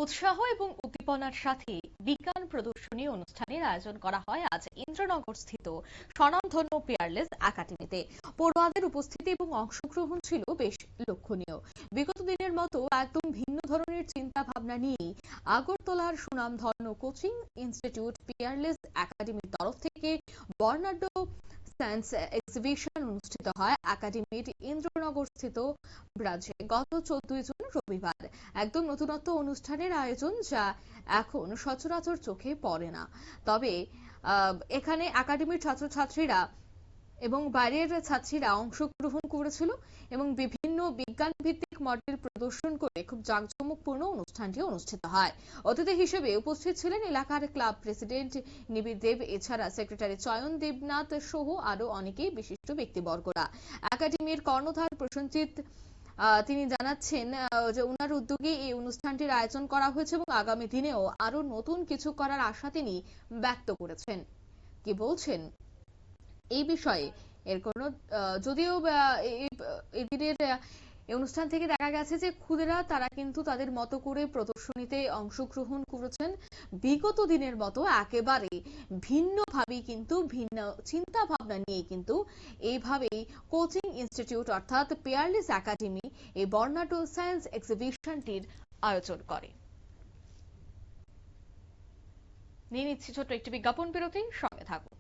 উৎসাহ এবং উদ্দীপনার সাথে বিজ্ঞান প্রদর্শনী অনুষ্ঠানের আয়োজন করা হয় আজ ইন্দ্রনগর স্থিত স্বনামধন্য পিয়ারলেস একাডেমিতে। পড়ুয়াদের উপস্থিতি এবং অংশগ্রহণ ছিল বেশ লক্ষণীয়। বিগত দিনের মতো একদম ভিন্ন ধরনের চিন্তা ভাবনা নিয়ে আগরতলার সুনামধন্য কোচিং ইনস্টিটিউট পিয়ারলেস একাডেমির তরফ থেকে বর্ণাঢ্য সায়েন্স এক্সিবিশন অনুষ্ঠিত হয় একাডেমির ইন্দ্রনগর স্থিত ব্রাঞ্চে গত 14 জুন রবিবার। একদম নতুনত্ব অনুষ্ঠানের আয়োজন, যা এখন সচরাচর চোখে পড়ে না। তবে এখানে একাডেমির ছাত্রছাত্রীরা এবং বাইরের ছাত্রীরা অংশগ্রহণ করেছিল এবং বিভিন্ন বিজ্ঞান ভিত্তিক মডেল প্রদর্শন করে খুব জাঁকজমকপূর্ণ অনুষ্ঠানটি অনুষ্ঠিত হয়। অতিথি হিসেবে উপস্থিত ছিলেন এলাকার ক্লাব প্রেসিডেন্ট নিবিড় দেব, এছাড়া সেক্রেটারি চয়ন দেবনাথ সহ আরো অনেকেই বিশিষ্ট ব্যক্তিবর্গরা। একাডেমির কর্ণধার প্রসেনজিৎ তিনি জানাচ্ছেন যে উনার উদ্যোগে এই অনুষ্ঠানটির আয়োজন করা হয়েছে এবং আগামী দিনেও আরো নতুন কিছু করার আশা তিনি ব্যক্ত করেছেন। কি বলছেন এই বিষয়ে এর কোনো যদিও এই দিনের এই অনুষ্ঠান থেকে দেখা গেছে যে খুদেরা তারা কিন্তু তাদের মতো করে প্রদর্শনীতে অংশগ্রহণ করেছেন। বিগত দিনের মতো একেবারে ভিন্নভাবে কিন্তু ভিন্ন চিন্তা ভাবনা নিয়ে কিন্তু এইভাবেই কোচিং ইনস্টিটিউট অর্থাৎ পিয়ারলেস একাডেমি এই বর্ণাঢ্য সায়েন্স এক্সিবিশনটির আয়োজন করে। নিয়ে নিচ্ছি ছোট্ট একটি বিজ্ঞাপন বিরতি, সঙ্গে থাকুন।